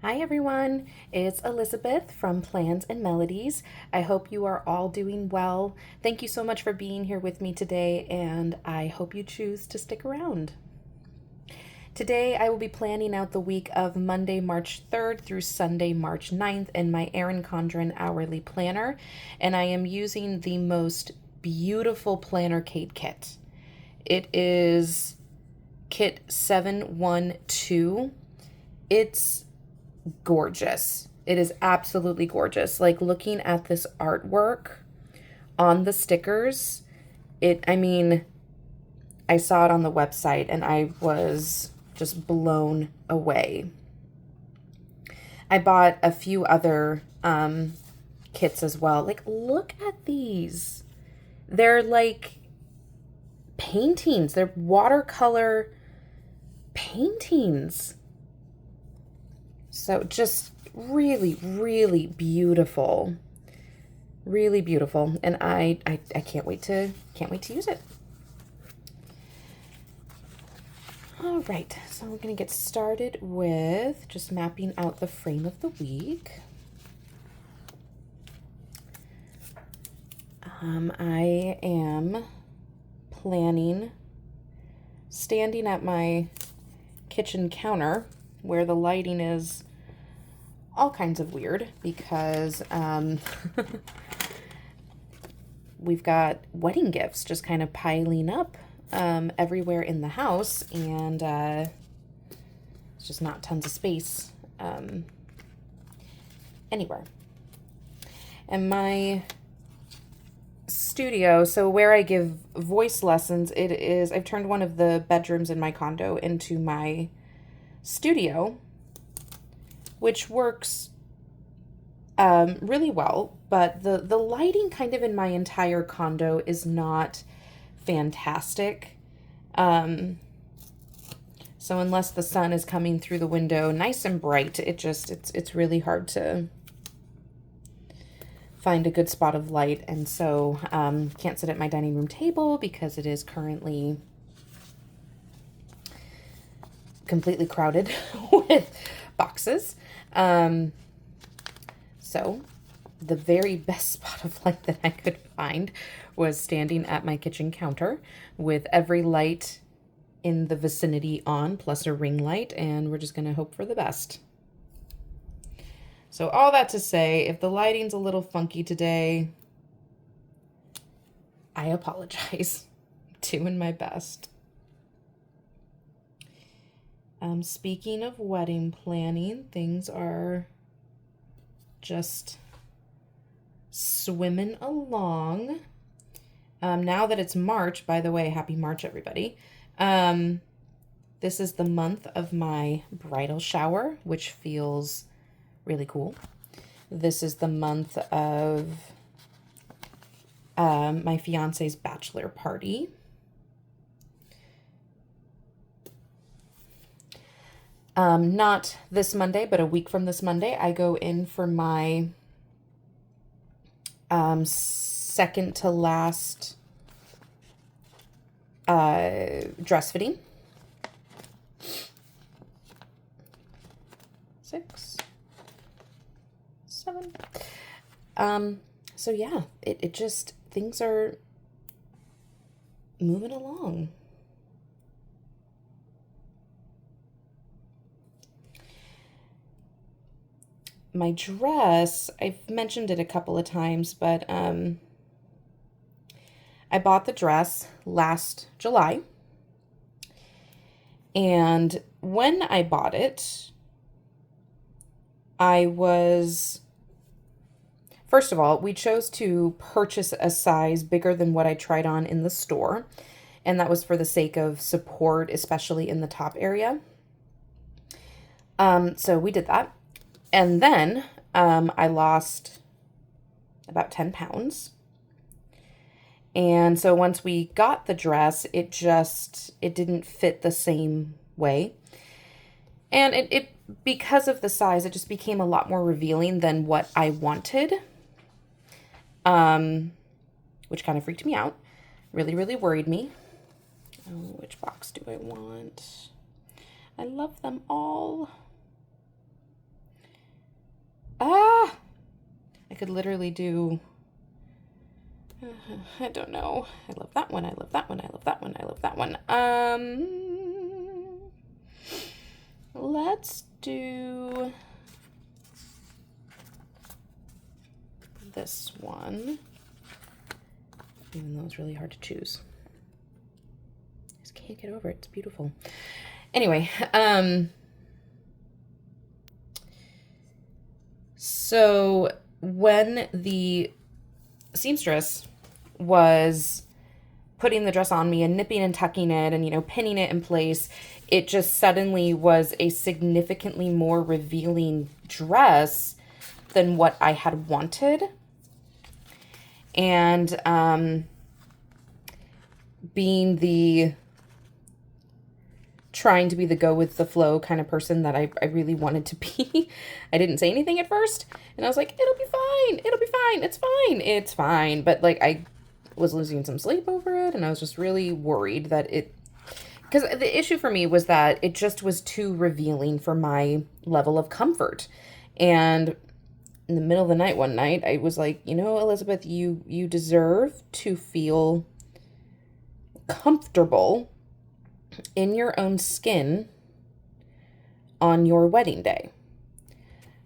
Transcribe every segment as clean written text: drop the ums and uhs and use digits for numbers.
Hi everyone, it's Elizabeth from Plans and Melodies. I hope you are all doing well. Thank you so much for being here with me today, and I hope you choose to stick around. Today I will be planning out the week of Monday, March 3rd through Sunday, March 9th in my Erin Condren Hourly Planner, and I am using the most beautiful planner kit. It is kit 712. It's gorgeous. It is absolutely gorgeous. Like looking at this artwork on the stickers, I saw it on the website and I was just blown away. I bought a few other kits as well. Like, look at these. They're like paintings. They're watercolor paintings. So just really, really beautiful. Really beautiful. And I can't wait to use it. All right, so we're gonna get started with just mapping out the frame of the week. I am planning standing at my kitchen counter where the lighting is all kinds of weird because we've got wedding gifts just kind of piling up everywhere in the house, and it's just not tons of space anywhere. And my studio, so where I give voice lessons, I've turned one of the bedrooms in my condo into my studio, which works really well, but the lighting kind of in my entire condo is not fantastic. So unless the sun is coming through the window nice and bright, it's really hard to find a good spot of light. And so can't sit at my dining room table because it is currently completely crowded with boxes. So the very best spot of light that I could find was standing at my kitchen counter with every light in the vicinity on, plus a ring light, and we're just going to hope for the best. So all that to say, if the lighting's a little funky today, I apologize. Doing my best. Speaking of wedding planning, things are just swimming along. Now that it's March, by the way, happy March, everybody. This is the month of my bridal shower, which feels really cool. This is the month of my fiance's bachelor party. Not this Monday, but a week from this Monday, I go in for my second to last dress fitting. 6, 7. So yeah, it just, things are moving along. My dress, I've mentioned it a couple of times, but I bought the dress last July. And when I bought it, first of all, we chose to purchase a size bigger than what I tried on in the store. And that was for the sake of support, especially in the top area. So we did that. And then I lost about 10 pounds. And so once we got the dress, it didn't fit the same way. And it because of the size, it just became a lot more revealing than what I wanted. Which kind of freaked me out. Really, really worried me. Oh, which box do I want? I love them all. Ah! I could literally do... I don't know. I love that one. I love that one. I love that one. I love that one. Let's do this one. Even though it's really hard to choose. I just can't get over it. It's beautiful. Anyway, so when the seamstress was putting the dress on me and nipping and tucking it and, you know, pinning it in place, it just suddenly was a significantly more revealing dress than what I had wanted. And being the trying to be the go with the flow kind of person that I really wanted to be, I didn't say anything at first, and I was like, it'll be fine, it's fine, but like I was losing some sleep over it, and I was just really worried that because the issue for me was that it just was too revealing for my level of comfort. And in the middle of the night one night, I was like, you know, Elizabeth, you deserve to feel comfortable in your own skin on your wedding day.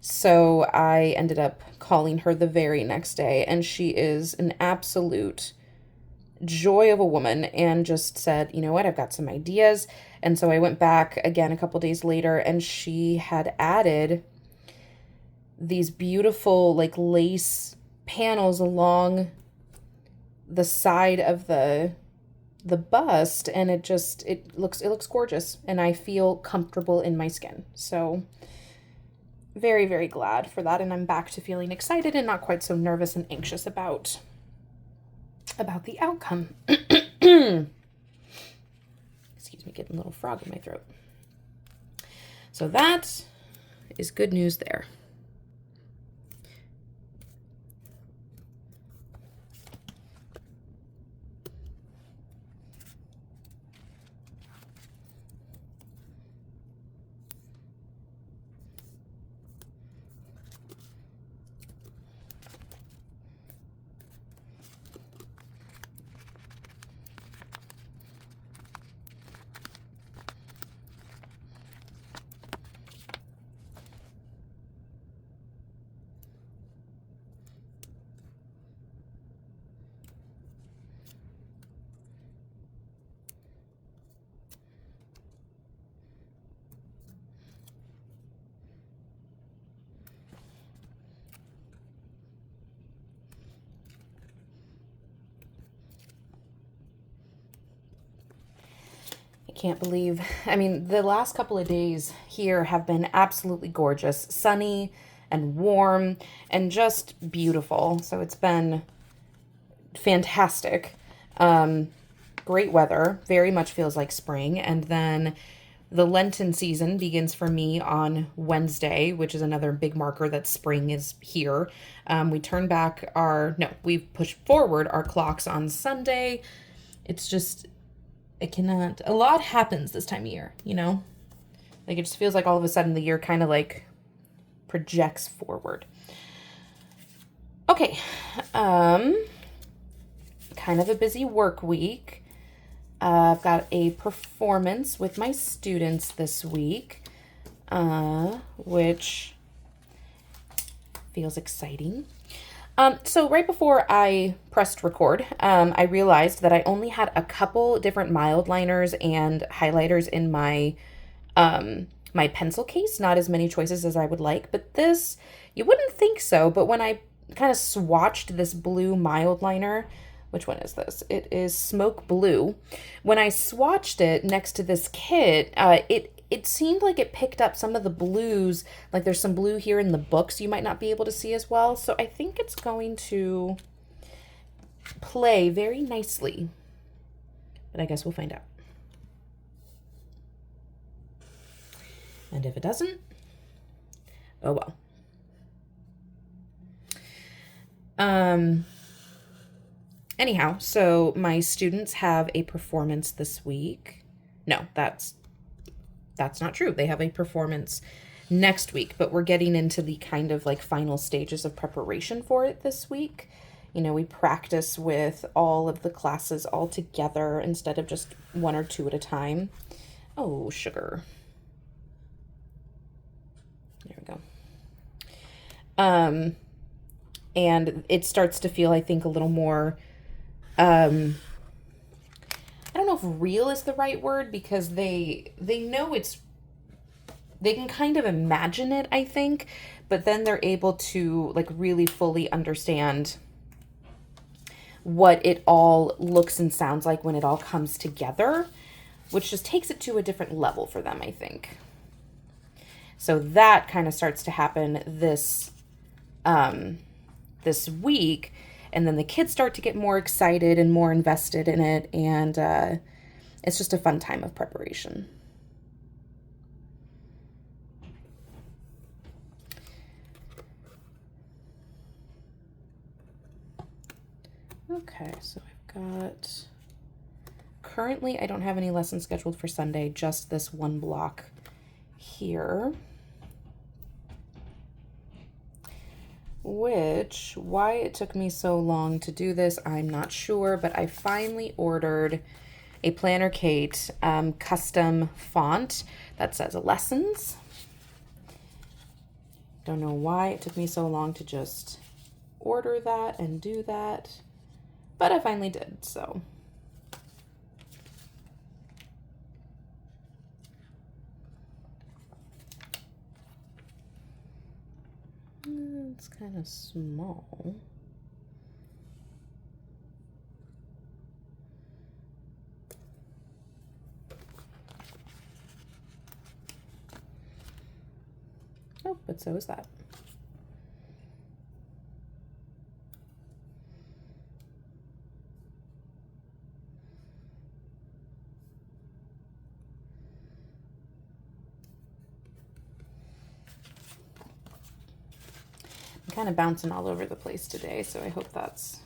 So I ended up calling her the very next day, and she is an absolute joy of a woman, and just said, you know what, I've got some ideas. And so I went back again a couple days later, and she had added these beautiful like lace panels along the side of the bust, and it looks gorgeous, and I feel comfortable in my skin. So very, very glad for that, and I'm back to feeling excited and not quite so nervous and anxious about the outcome. Excuse me, getting a little frog in my throat. So that is good news there. Can't believe, I mean, the last couple of days here have been absolutely gorgeous, sunny and warm and just beautiful. So it's been fantastic. Great weather, very much feels like spring. And then the Lenten season begins for me on Wednesday, which is another big marker that spring is here. We've pushed forward our clocks on Sunday. It's just, a lot happens this time of year, you know? Like, it just feels like all of a sudden the year kind of like projects forward. Okay. Kind of a busy work week. I've got a performance with my students this week, which feels exciting. So right before I pressed record, I realized that I only had a couple different mild liners and highlighters in my my pencil case, not as many choices as I would like. But this, you wouldn't think so, but when I kind of swatched this blue mild liner, which one is this? It is Smoke Blue. When I swatched it next to this kit, it seemed like it picked up some of the blues, like there's some blue here in the books you might not be able to see as well. So I think it's going to play very nicely, but I guess we'll find out. And if it doesn't, oh well. Anyhow, so my students have a performance this week. No, that's not true. They have a performance next week, but we're getting into the kind of like final stages of preparation for it this week. You know, we practice with all of the classes all together instead of just one or two at a time. Oh, sugar. There we go. And it starts to feel, I think, a little more, I don't know if real is the right word, because they know they can kind of imagine it, I think, but then they're able to like really fully understand what it all looks and sounds like when it all comes together, which just takes it to a different level for them, I think. So that kind of starts to happen this week, and then the kids start to get more excited and more invested in it, and it's just a fun time of preparation. Okay, so I've got, currently I don't have any lessons scheduled for Sunday, just this one block here. Which, why it took me so long to do this, I'm not sure, but I finally ordered a Planner Kate custom font that says lessons. Don't know why it took me so long to just order that and do that, but I finally did, so. It's kind of small. Oh, but so is that. I'm kind of bouncing all over the place today, so I hope that's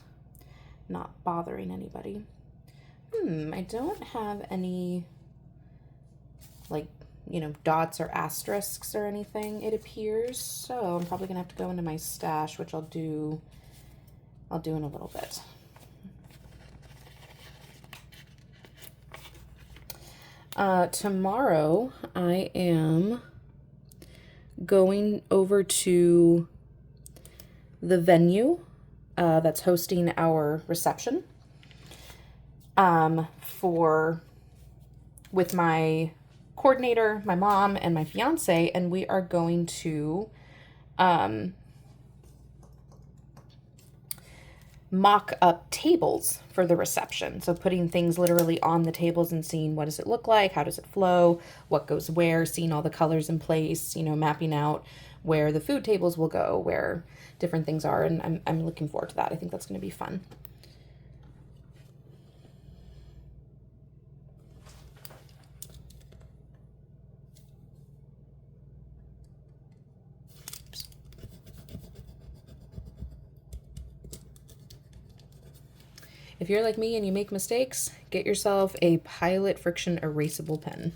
not bothering anybody. I don't have any, like, you know, dots or asterisks or anything, it appears, so I'm probably gonna have to go into my stash, which I'll do in a little bit. Tomorrow I am going over to the venue that's hosting our reception with my coordinator, my mom, and my fiance, and we are going to mock up tables for the reception. So putting things literally on the tables and seeing what does it look like, how does it flow, what goes where, seeing all the colors in place, you know, mapping out where the food tables will go, where different things are, and I'm looking forward to that. I think that's going to be fun. If you're like me and you make mistakes, get yourself a Pilot Frixion erasable pen.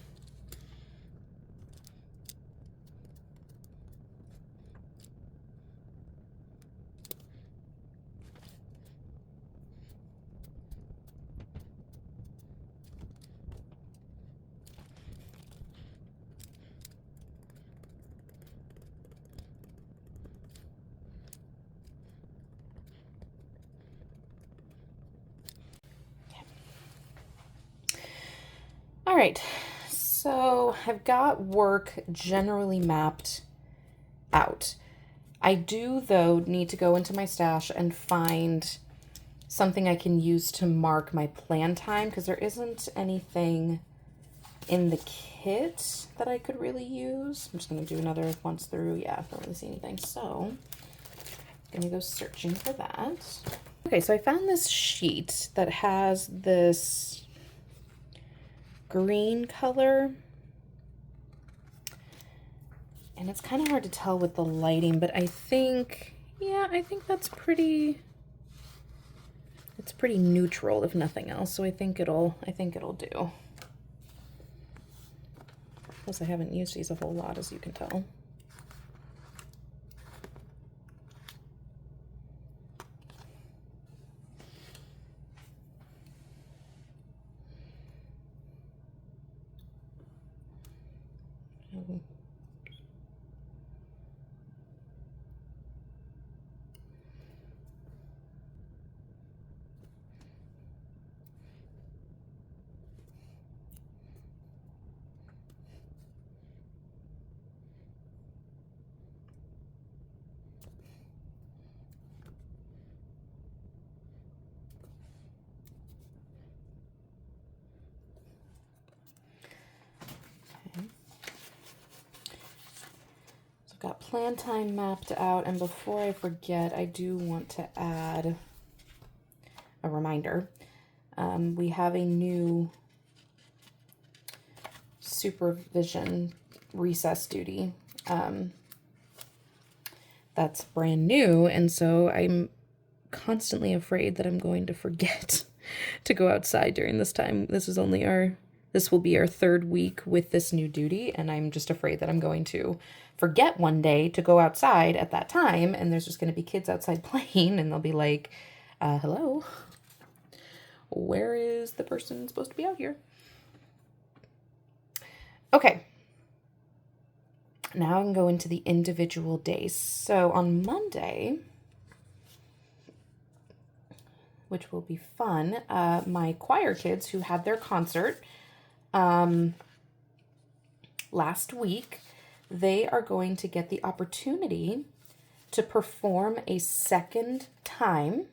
All right, so I've got work generally mapped out. I do, though, need to go into my stash and find something I can use to mark my plan time, because there isn't anything in the kit that I could really use. I'm just going to do another once through. Yeah, I don't really see anything, so I'm going to go searching for that. Okay, so I found this sheet that has this green color, and it's kind of hard to tell with the lighting, but I think, yeah, I think that's pretty, it's pretty neutral if nothing else, so I think it'll do. Plus I haven't used these a whole lot, as you can tell. Got plan time mapped out, and before I forget, I do want to add a reminder. We have a new supervision recess duty that's brand new, and so I'm constantly afraid that I'm going to forget to go outside during this time. This will be our third week with this new duty, and I'm just afraid that I'm going to forget one day to go outside at that time, and there's just going to be kids outside playing, and they'll be like, hello, where is the person supposed to be out here? Okay. Now I can go into the individual days. So on Monday, which will be fun, my choir kids who had their concert last week, they are going to get the opportunity to perform a second time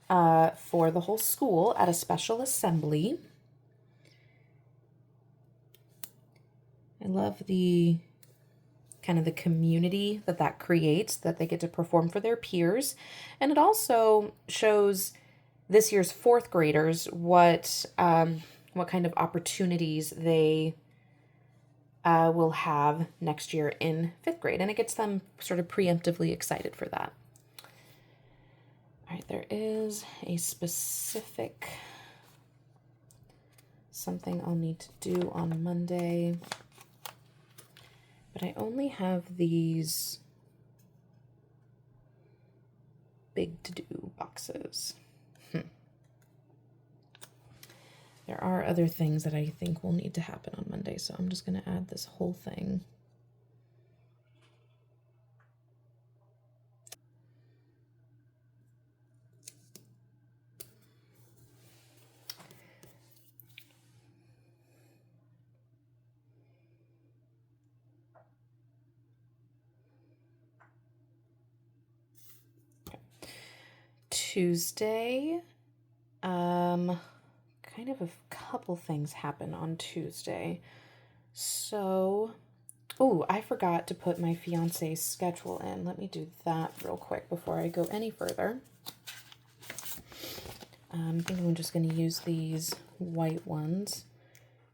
for the whole school at a special assembly. I love the kind of the community that creates, that they get to perform for their peers. And it also shows this year's fourth graders what kind of opportunities they will have next year in fifth grade. And it gets them sort of preemptively excited for that. All right, there is a specific something I'll need to do on Monday. But I only have these big to-do boxes. There are other things that I think will need to happen on Monday, so I'm just going to add this whole thing. Tuesday, kind of a couple things happen on Tuesday. So, I forgot to put my fiance's schedule in. Let me do that real quick before I go any further. I think I'm just going to use these white ones.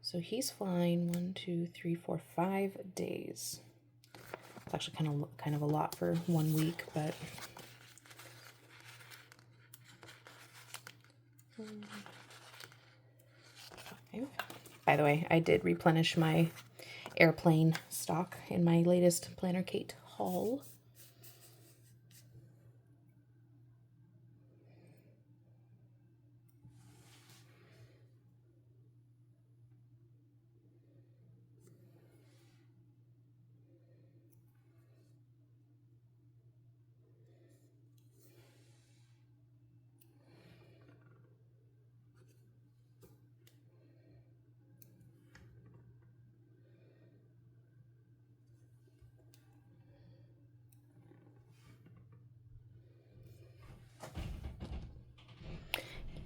So he's flying 1, 2, 3, 4, 5 days. It's actually kind of a lot for 1 week, but by the way, I did replenish my airplane stock in my latest Planner Kate haul.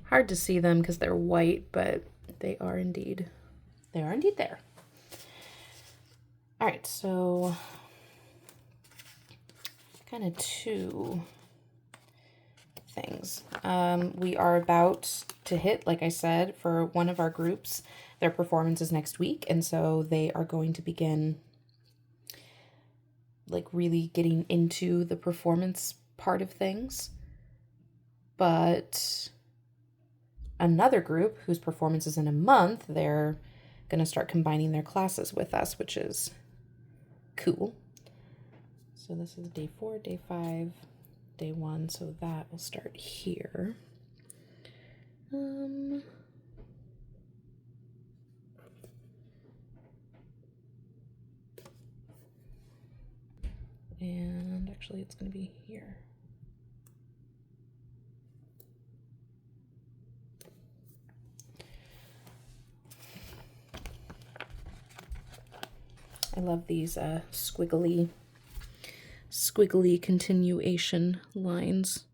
Hard to see them because they're white, but they are indeed there. All right, so kind of two things. We are about to hit, like I said, for one of our groups, their performance is next week, and so they are going to begin like really getting into the performance part of things. But another group whose performance is in a month, they're going to start combining their classes with us, which is cool. So this is day 4, day 5, day 1, so that will start here. And actually it's going to be here. I love these squiggly continuation lines.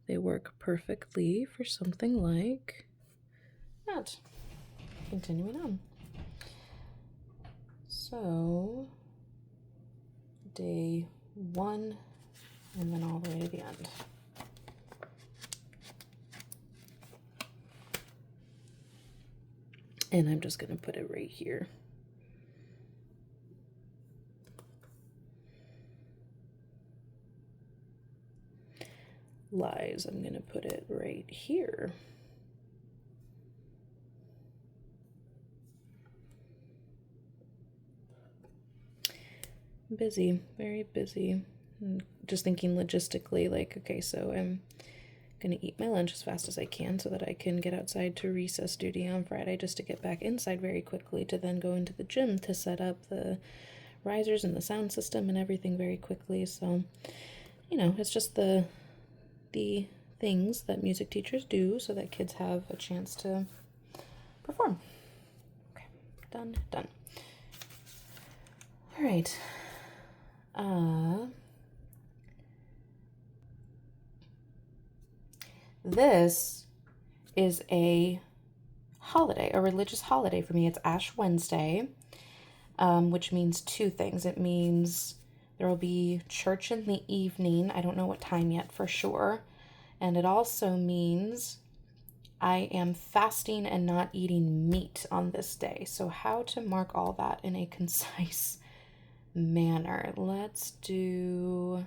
They work perfectly for something like that. Continuing on. So, day 1, and then all the way to the end. And I'm just going to put it right here. Lies, I'm going to put it right here. Busy, very busy. Just thinking logistically, like, okay, so I'm gonna eat my lunch as fast as I can so that I can get outside to recess duty on Friday, just to get back inside very quickly, to then go into the gym to set up the risers and the sound system and everything very quickly. So, you know, it's just the things that music teachers do so that kids have a chance to perform. Okay, done. All right. This is a holiday, a religious holiday for me. It's Ash Wednesday, which means 2 things. It means there will be church in the evening. I don't know what time yet for sure. And it also means I am fasting and not eating meat on this day. So how to mark all that in a concise manner. Let's do...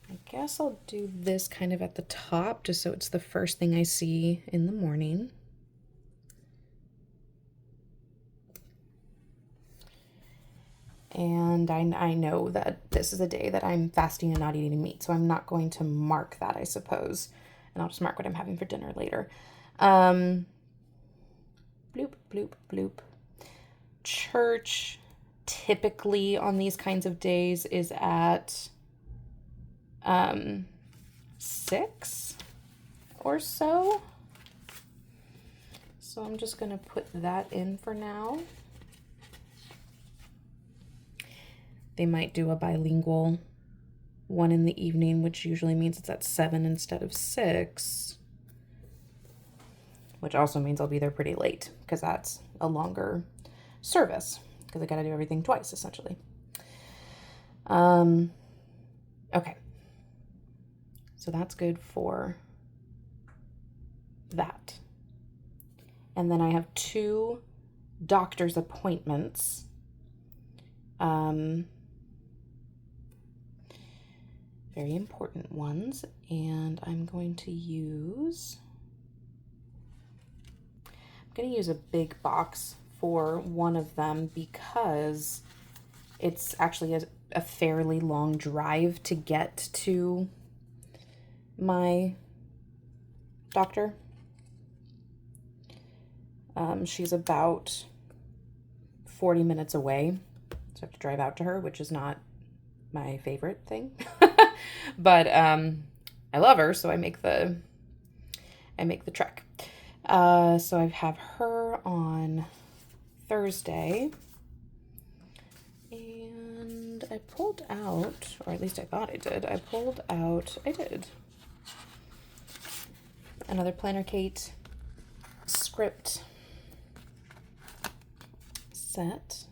I guess I'll do this kind of at the top, just so it's the first thing I see in the morning. And I know that this is a day that I'm fasting and not eating meat, so I'm not going to mark that, I suppose. And I'll just mark what I'm having for dinner later. Bloop, bloop, bloop. Church typically on these kinds of days is at 6 or so. So I'm just going to put that in for now. They might do a bilingual one in the evening, which usually means it's at 7 instead of 6. Which also means I'll be there pretty late, because that's a longer service, because I got to do everything twice, essentially. Okay. So that's good for that. And then I have 2 doctor's appointments. Very important ones, and I'm going to use a big box for one of them because it's actually a fairly long drive to get to my doctor. She's about 40 minutes away, so I have to drive out to her, which is not my favorite thing. But I love her, so I make the trek. So I have her on Thursday, and I pulled out, or at least I thought I did, I did another Planner Kate script set.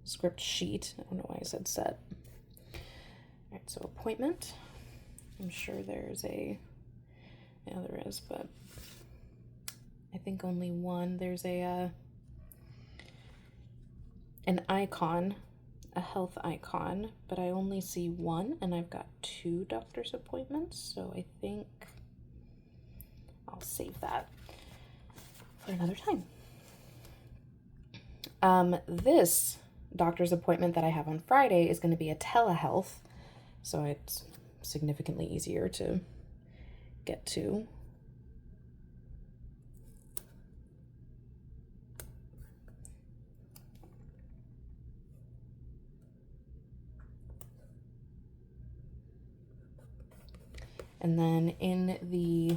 Script sheet. I don't know why I said set. All right, so appointment. I'm sure there's there is, but I think only one. There's an icon, a health icon, but I only see one, and I've got 2 doctor's appointments, so I think I'll save that for another time. This doctor's appointment that I have on Friday is going to be a telehealth, so it's significantly easier to get to And then in the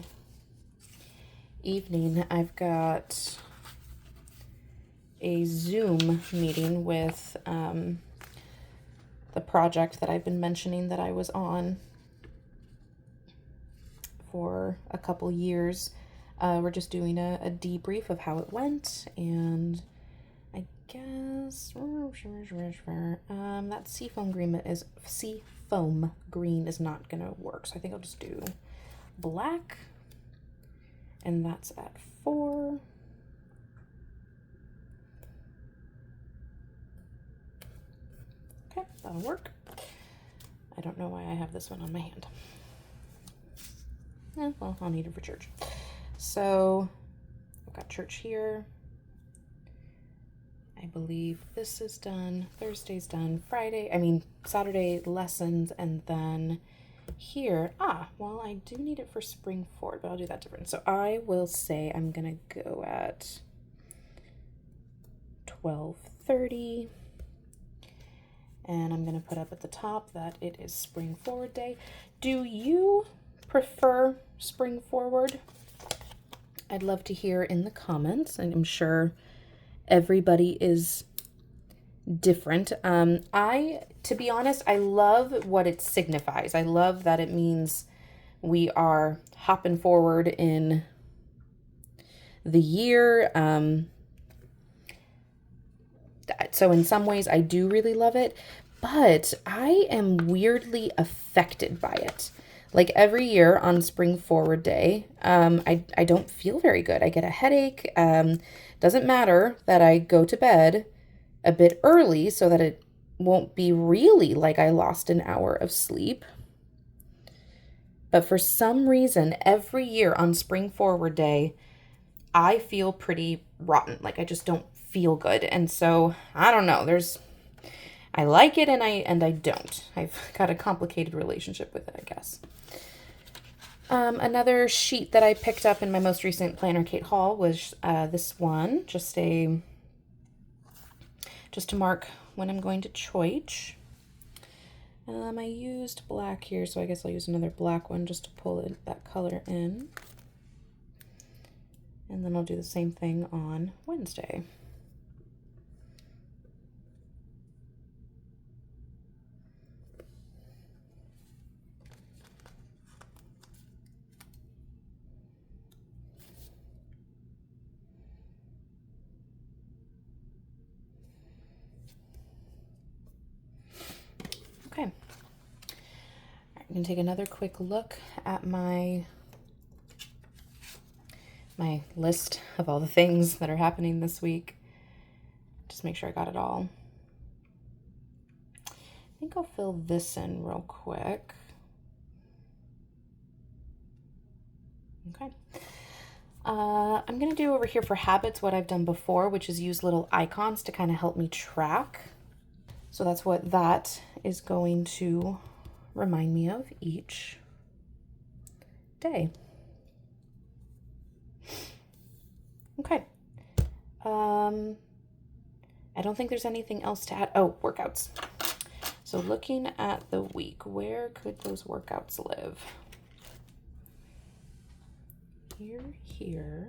evening, I've got a Zoom meeting with the project that I've been mentioning that I was on for a couple years. We're just doing a debrief of how it went, and I guess that seafoam green is not gonna work, so I think I'll just do black, and that's at 4. Okay, that'll work. I don't know why I have this one on my hand. Well, I'll need it for church. So I've got church here. I believe this is done. Thursday's done. Saturday lessons, and then here. Well, I do need it for spring forward, but I'll do that different. So I will say I'm gonna go at 12:30. And I'm going to put up at the top that it is spring forward day. Do you prefer spring forward? I'd love to hear in the comments, and I'm sure everybody is different. To be honest, I love what it signifies. I love that it means we are hopping forward in the year. So in some ways I do really love it, but I am weirdly affected by it. Like every year on Spring Forward Day, I don't feel very good. I get a headache. Doesn't matter that I go to bed a bit early so that it won't be really like I lost an hour of sleep. But for some reason, every year on Spring Forward Day, I feel pretty rotten. Like I just don't feel good. And so I don't know, I like it and I don't. I've got a complicated relationship with it, I guess. Another sheet that I picked up in my most recent planner Kate haul was this one, just to mark when I'm going to church. I used black here, so I guess I'll use another black one just to pull that color in. And then I'll do the same thing on Wednesday. Okay. I'm going to take another quick look at my list of all the things that are happening this week. Just make sure I got it all. I think I'll fill this in real quick. Okay. I'm going to do over here for habits what I've done before, which is use little icons to kind of help me track. So that's what that is going to remind me of each day. Okay. I don't think there's anything else to add. Oh, workouts. So looking at the week, where could those workouts live? Here.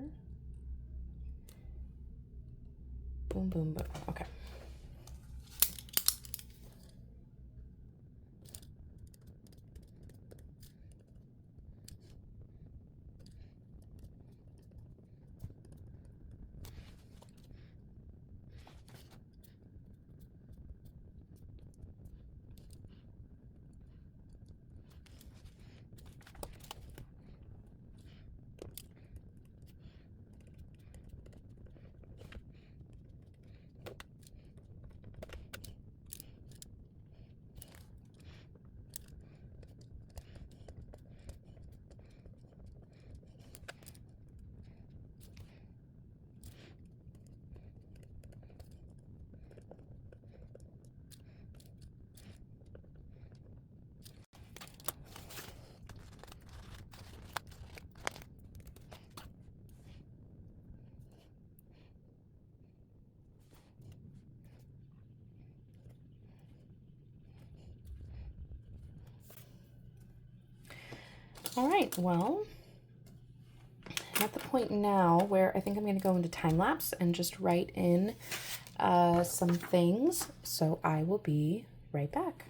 Boom, boom, boom. Okay. All right, well, I'm at the point now where I think I'm going to go into time lapse and just write in some things. So I will be right back.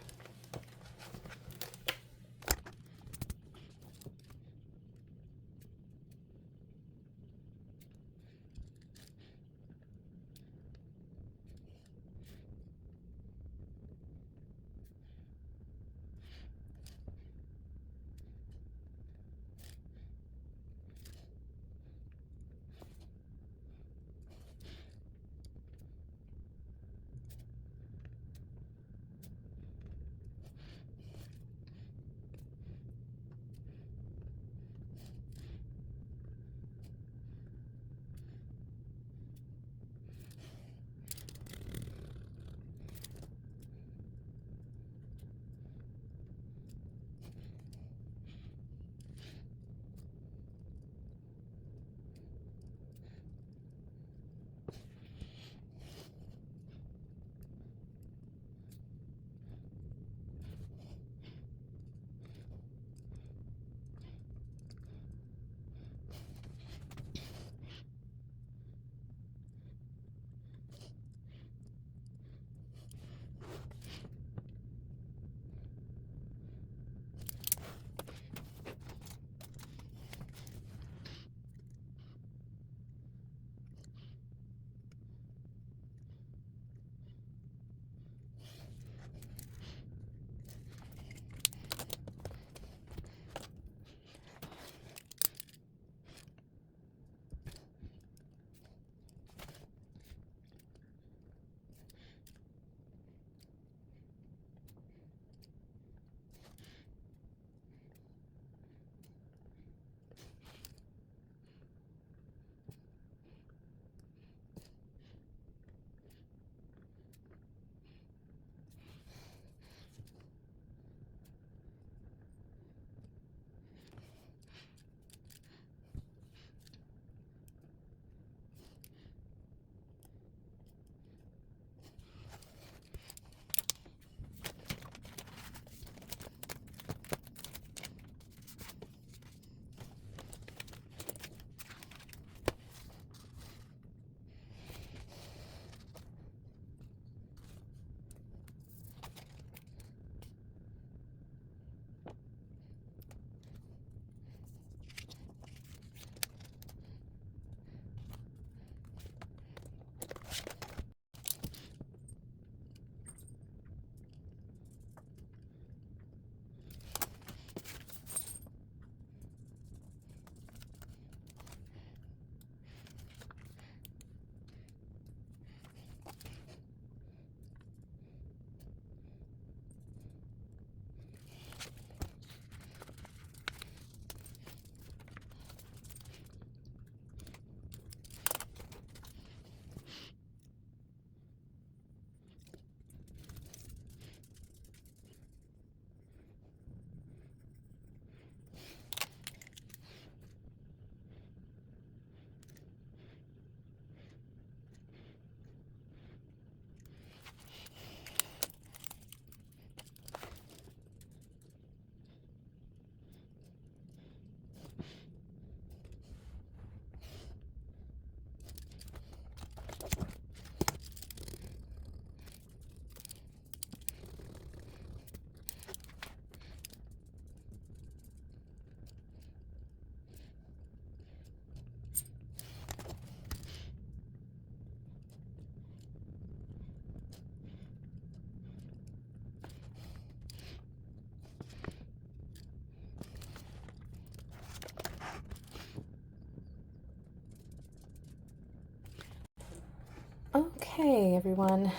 Okay, everyone,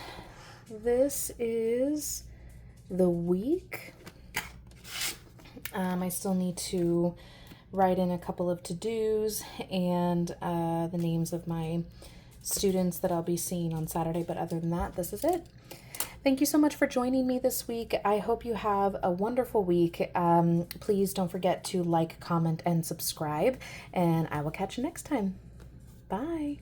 this is the week. I still need to write in a couple of to-dos and the names of my students that I'll be seeing on Saturday, but other than that, this is it. Thank you so much for joining me this week. I hope you have a wonderful week. Please don't forget to like, comment, and subscribe, and I will catch you next time. Bye.